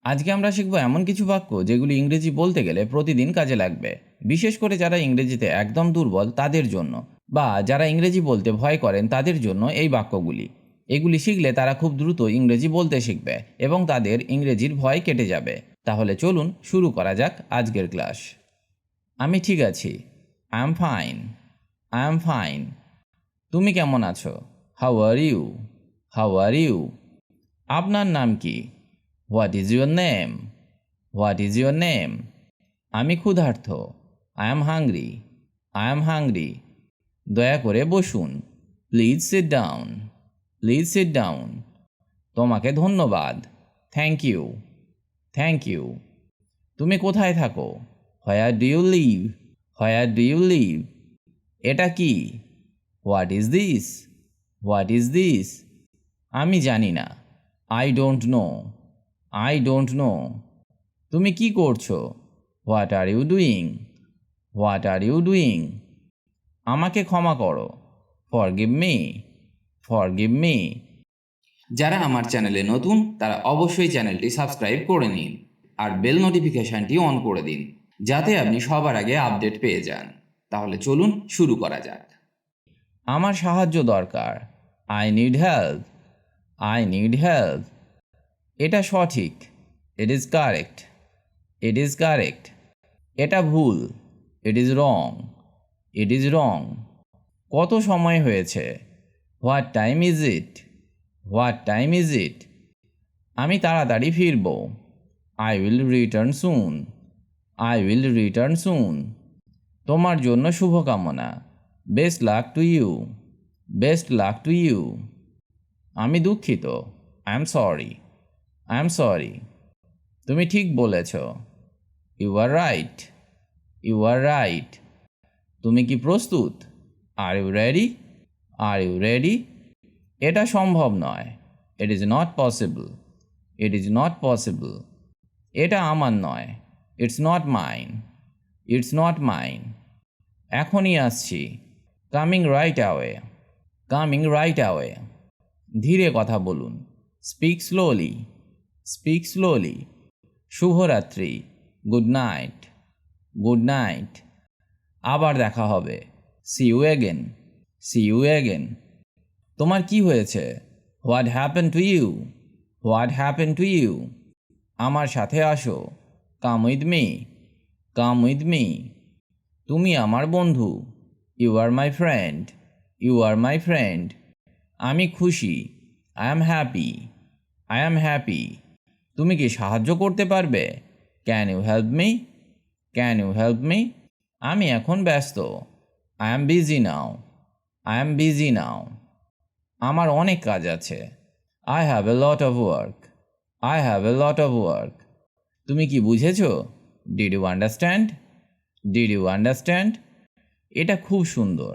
আজকে আমরা শিখব এমন কিছু বাক্য যেগুলি ইংরেজি বলতে গেলে প্রতিদিন কাজে লাগবে, বিশেষ করে যারা ইংরেজিতে একদম দুর্বল তাদের জন্য, বা যারা ইংরেজি বলতে ভয় করেন তাদের জন্য এই বাক্যগুলি। এগুলি শিখলে তারা খুব দ্রুত ইংরেজি বলতে শিখবে এবং তাদের ইংরেজির ভয় কেটে যাবে। তাহলে চলুন শুরু করা যাক আজকের ক্লাস। আমি ঠিক আছি। I am fine. I am fine. তুমি কেমন আছো? How are you? How are you? আপনার নাম কি? What is your name? What is your name? আমি ক্ষুধার্ত। I am hungry. I am hungry. দয়া করে বসুন। Please sit down. Please sit down. তোমাকে ধন্যবাদ। Thank you. Thank you. তুমি কোথায় থাকো? Where do you live? Where do you live? এটা কি? What is this? What is this? আমি জানি না। I don't know. I don't know. তুমি কি করছো? What are you doing? What are you doing? আমাকে ক্ষমা করো। Forgive me. Forgive me. যারা আমার চ্যানেলে নতুন তারা অবশ্যই চ্যানেলটি সাবস্ক্রাইব করে নিন আর বেল নোটিফিকেশনটি অন করে দিন, যাতে আপনি সবার আগে আপডেট পেয়ে যান। তাহলে চলুন শুরু করা যাক। আমার সাহায্য দরকার। I need help. I need help. এটা সঠিক। It is correct. It is correct. এটা ভুল। It is wrong. It is wrong. কত সময় হয়েছে? What time is it? What time is it? আমি তাড়াতাড়ি ফিরব। I will return soon. I will return soon. তোমার জন্য শুভকামনা। Best luck to you. Best luck to you. আমি দুঃখিত। I am sorry. I am sorry. তুমি ঠিক বলেছ। You are right. You are right. তুমি কি প্রস্তুত? Are you ready? Are you ready? এটা সম্ভব নয়। It is not possible. It is not possible. এটা আমার নয়। It's not mine. It's not mine. এখনই আসছি। Coming right away. Coming right away. ধীরে কথা বলুন। Speak slowly. Speak slowly. শুভরাত্রি। Good night. Good night. আবার দেখা হবে। See you again. See you again. তোমার কি হয়েছে? What happen to you? What happen to you? আমার সাথে আসো। Come with me. Come with me. তুমি আমার বন্ধু। You are my friend. You are my friend. আমি খুশি। I am happy. I am happy. তুমি কি সাহায্য করতে পারবে? Can you help me? Can you help me? আমি এখন ব্যস্ত। I am busy now. I am busy now. আমার অনেক কাজ আছে। I have a lot of work. I have a lot of work. তুমি কি বুঝেছো? Did you understand? Did you understand? এটা খুব সুন্দর।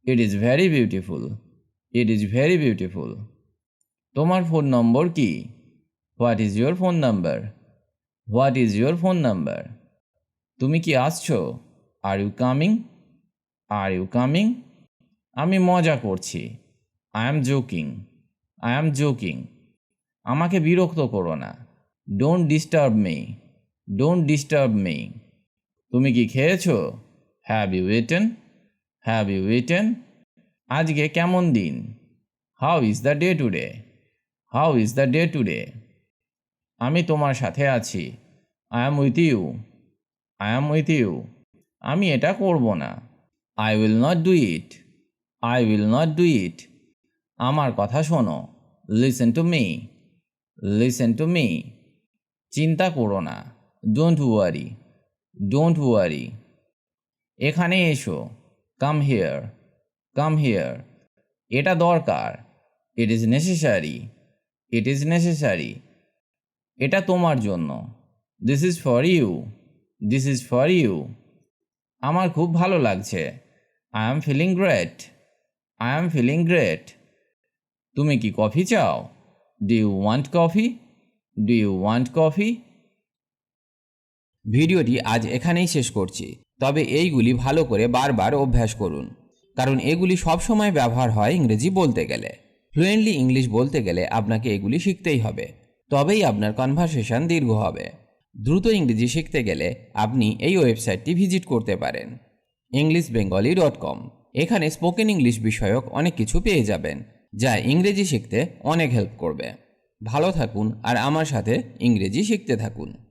It is very beautiful. It is very beautiful. তোমার ফোন নম্বর কি? What is your phone number? What is your phone number? তুমি কি আসছো? Are you coming? Are you coming? আমি মজা করছি। I am joking. I am joking. আমাকে বিরক্ত করো না। Don't disturb me. Don't disturb me. তুমি কি খেয়েছো? Have you eaten? Have you eaten? আজকে কেমন দিন? How is the day today? How is the day today? আমি তোমার সাথে আছি। I am with you. I am with you. আমি এটা করব না। I will not do it. I will not do it. আমার কথা শোনো। Listen to me. Listen to me. চিন্তা করো না। Don't worry. Don't worry. এখানে এসো। Come here. Come here. এটা দরকার। It is necessary. It is necessary. এটা তোমার জন্য। This is for you. This is for you. আমার খুব ভালো লাগছে। I am feeling great. I am feeling great. তুমি কি কফি চাও? Do you want coffee? Do you want coffee? ভিডিওটি আজ এখানেই শেষ করছি। তবে এইগুলি ভালো করে বারবার অভ্যাস করুন, কারণ এগুলি সবসময় ব্যবহার হয় ইংরেজি বলতে গেলে। ফ্লুয়েন্টলি ইংলিশ বলতে গেলে আপনাকে এগুলি শিখতেই হবে। তবেই আপনার কনভারসেশন দীর্ঘ হবে। দ্রুত ইংরেজি শিখতে গেলে আপনি এই ওয়েবসাইটটি ভিজিট করতে পারেন, englishbengali.com। এখানে স্পোকেন ইংলিশ বিষয়ক অনেক কিছু পেয়ে যাবেন, যা ইংরেজি শিখতে অনেক হেল্প করবে। ভালো থাকুন আর আমার সাথে ইংরেজি শিখতে থাকুন।